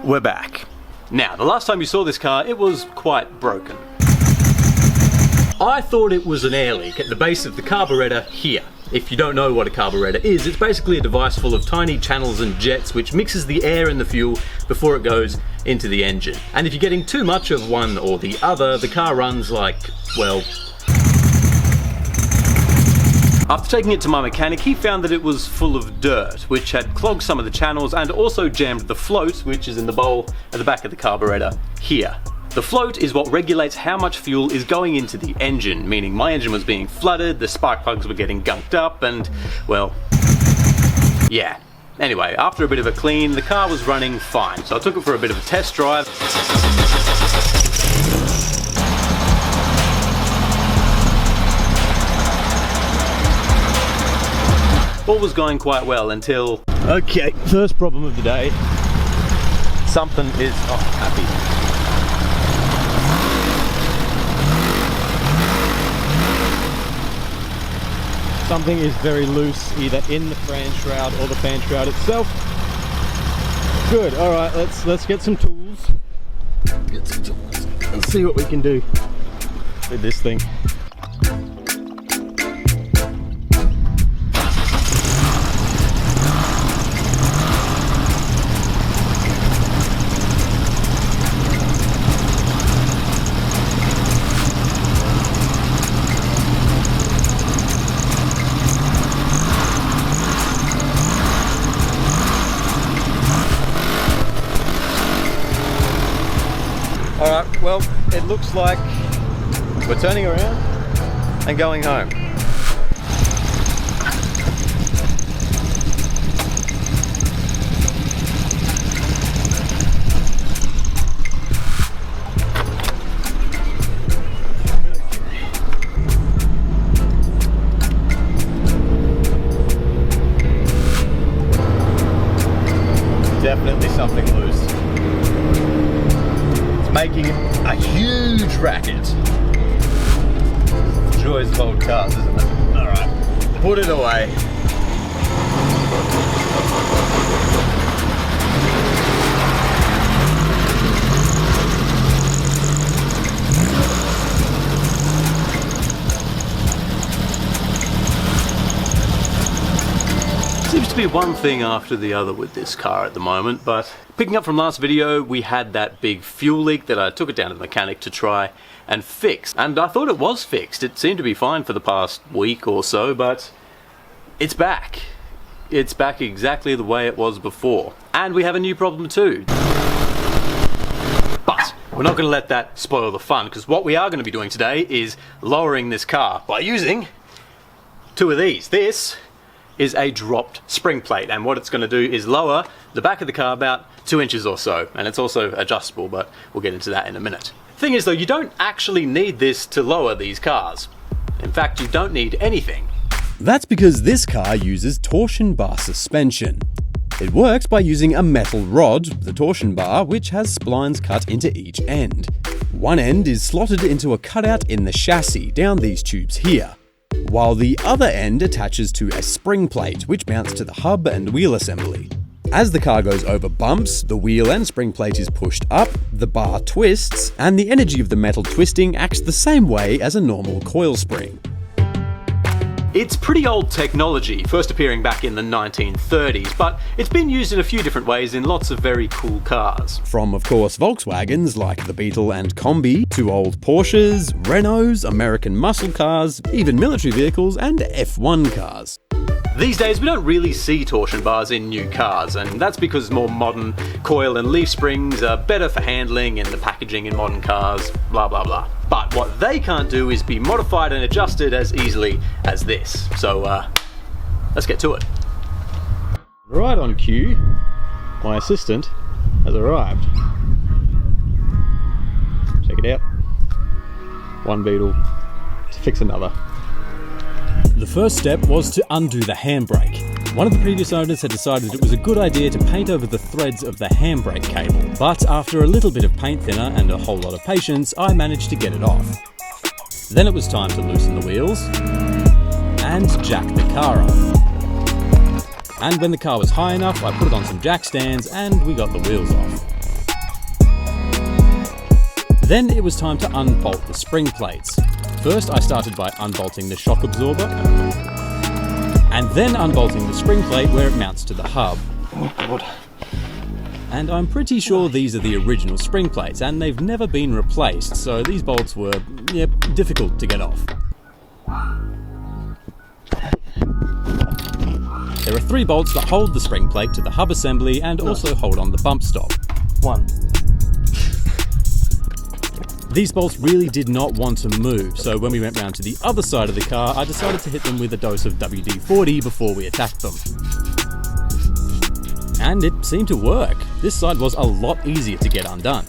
We're back. Now, the last time you saw this car, it was quite broken. I thought it was an air leak at the base of the carburetor here. If you don't know what a carburetor is, it's basically a device full of tiny channels and jets which mixes the air and the fuel before it goes into the engine. And if you're getting too much of one or the other, the car runs like, well... After taking it to my mechanic, he found that it was full of dirt, which had clogged some of the channels and also jammed the float, which is in the bowl at the back of the carburetor here. The float is what regulates how much fuel is going into the engine, meaning my engine was being flooded, the spark plugs were getting gunked up, and, well, yeah. Anyway, after a bit of a clean, the car was running fine, so I took it for a bit of a test drive. All was going quite well until... Okay, first problem of the day. Something is... oh, happy. Something is very loose, either in the fan shroud or the fan shroud itself. Good, alright, let's get some tools. Let's see what we can do with this thing. Alright, well, it looks like we're turning around and going home. Definitely something loose. Making a huge racket. Joys of old cars, isn't it? Alright, put it away. Seems to be one thing after the other with this car at the moment, but picking up from last video, we had that big fuel leak that I took it down to the mechanic to try and fix. And I thought it was fixed. It seemed to be fine for the past week or so, but it's back. It's back exactly the way it was before. And we have a new problem too. But we're not going to let that spoil the fun, because what we are going to be doing today is lowering this car by using two of these. This is a dropped spring plate, and what it's going to do is lower the back of the car about 2 inches or so, and it's also adjustable, but we'll get into that in a minute. Thing is though, you don't actually need this to lower these cars. In fact, you don't need anything. That's because this car uses torsion bar suspension. It works by using a metal rod, the torsion bar, which has splines cut into each end. One end is slotted into a cutout in the chassis down these tubes here, while the other end attaches to a spring plate which mounts to the hub and wheel assembly. As the car goes over bumps, the wheel and spring plate is pushed up, the bar twists, and the energy of the metal twisting acts the same way as a normal coil spring. It's pretty old technology, first appearing back in the 1930s, but it's been used in a few different ways in lots of very cool cars. From, of course, Volkswagens like the Beetle and Combi, to old Porsches, Renaults, American muscle cars, even military vehicles and F1 cars. These days we don't really see torsion bars in new cars, and that's because more modern coil and leaf springs are better for handling and the packaging in modern cars, blah blah blah. But what they can't do is be modified and adjusted as easily as this. So let's get to it. Right on cue, my assistant has arrived. Check it out. One Beetle to fix another. The first step was to undo the handbrake. One of the previous owners had decided it was a good idea to paint over the threads of the handbrake cable, but after a little bit of paint thinner and a whole lot of patience, I managed to get it off. Then it was time to loosen the wheels and jack the car up. And when the car was high enough, I put it on some jack stands and we got the wheels off. Then it was time to unbolt the spring plates. First I started by unbolting the shock absorber, and then unbolting the spring plate where it mounts to the hub. Oh God. And I'm pretty sure these are the original spring plates and they've never been replaced, so these bolts were, difficult to get off. There are 3 bolts that hold the spring plate to the hub assembly and also hold on the bump stop. 1. These bolts really did not want to move, so when we went round to the other side of the car, I decided to hit them with a dose of WD-40 before we attacked them. And it seemed to work. This side was a lot easier to get undone.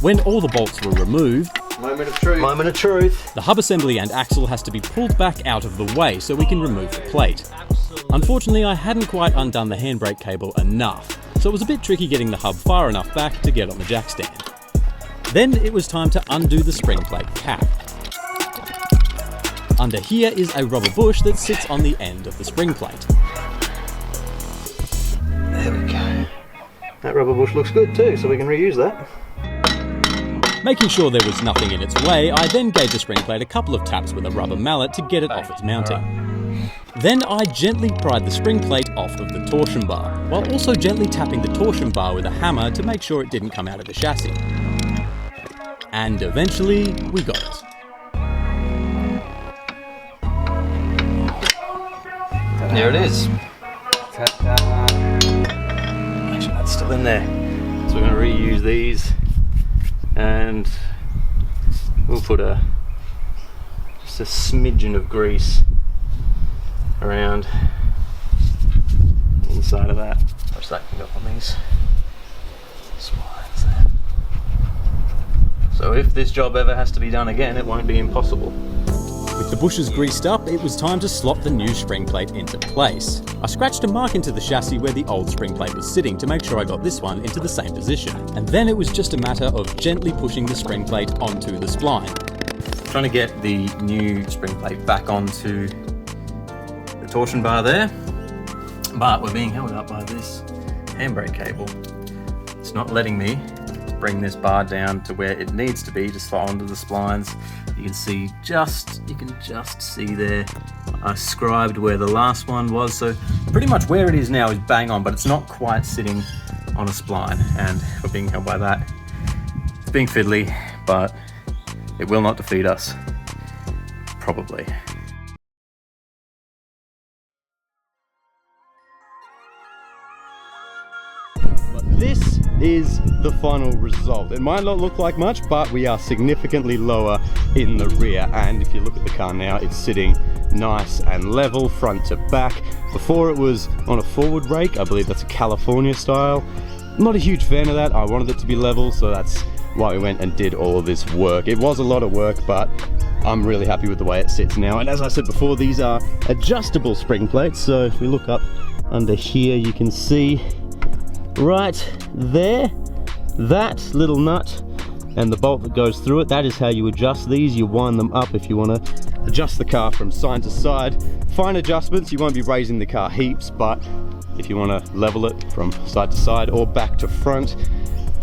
When all the bolts were removed, Moment of truth. Moment of truth. the hub assembly and axle has to be pulled back out of the way so we can remove the plate. Unfortunately, I hadn't quite undone the handbrake cable enough, so it was a bit tricky getting the hub far enough back to get on the jack stand. Then it was time to undo the spring plate cap. Under here is a rubber bush that sits on the end of the spring plate. There we go. That rubber bush looks good too, so we can reuse that. Making sure there was nothing in its way, I then gave the spring plate a couple of taps with a rubber mallet to get it off its mounting. Then I gently pried the spring plate off of the torsion bar, while also gently tapping the torsion bar with a hammer to make sure it didn't come out of the chassis. And eventually, we got it. There it is. Make sure that's still in there. So we're going to reuse these, and we'll put just a smidgen of grease around the inside of that. Watch that can go on these slides there. So if this job ever has to be done again, it won't be impossible. With the bushes greased up, it was time to slot the new spring plate into place. I scratched a mark into the chassis where the old spring plate was sitting to make sure I got this one into the same position. And then it was just a matter of gently pushing the spring plate onto the spline. Trying to get the new spring plate back onto the torsion bar there, but we're being held up by this handbrake cable. It's not letting me bring this bar down to where it needs to be to slot onto the splines. You can just see there, I scribed where the last one was, so pretty much where it is now is bang on, but it's not quite sitting on a spline, and we're being held by that. It's being fiddly, but it will not defeat us, probably. This is the final result. It might not look like much, but we are significantly lower in the rear, and if you look at the car now, it's sitting nice and level front to back. Before it was on a forward rake, I believe that's a California style. I'm not a huge fan of that. I wanted it to be level, so that's why we went and did all of this work. It was a lot of work, but I'm really happy with the way it sits now. And as I said before, these are adjustable spring plates, so if we look up under here, you can see right there, that little nut and the bolt that goes through it, that is how you adjust these. You wind them up if you want to adjust the car from side to side. Fine adjustments, you won't be raising the car heaps, but if you want to level it from side to side or back to front.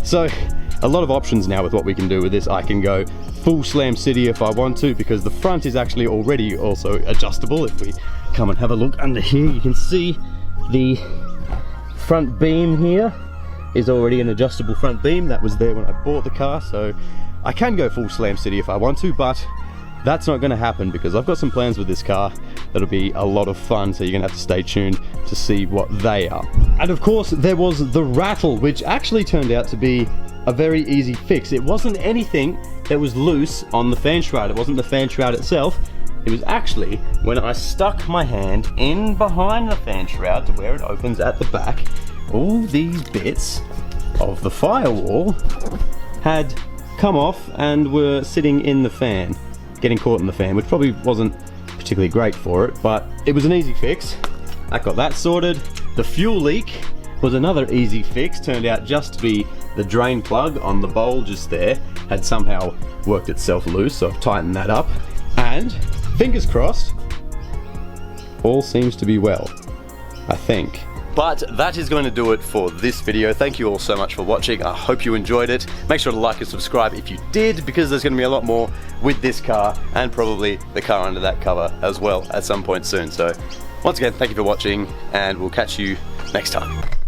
So a lot of options now with what we can do with this. I can go full Slam City if I want to, because the front is actually already also adjustable. If we come and have a look under here, you can see the front beam here is already an adjustable front beam. That was there when I bought the car, so I can go full Slam City if I want to, but that's not going to happen because I've got some plans with this car that'll be a lot of fun, so you're going to have to stay tuned to see what they are. And of course there was the rattle, which actually turned out to be a very easy fix. It wasn't anything that was loose on the fan shroud. It wasn't the fan shroud itself. It was actually when I stuck my hand in behind the fan shroud to where it opens at the back, all these bits of the firewall had come off and were sitting in the fan, getting caught in the fan, which probably wasn't particularly great for it, but it was an easy fix. I got that sorted. The fuel leak was another easy fix, turned out just to be the drain plug on the bowl just there. had somehow worked itself loose, so I've tightened that up. And, fingers crossed, all seems to be well, I think. But that is going to do it for this video. Thank you all so much for watching. I hope you enjoyed it. Make sure to like and subscribe if you did, because there's going to be a lot more with this car and probably the car under that cover as well at some point soon. So once again, thank you for watching, and we'll catch you next time.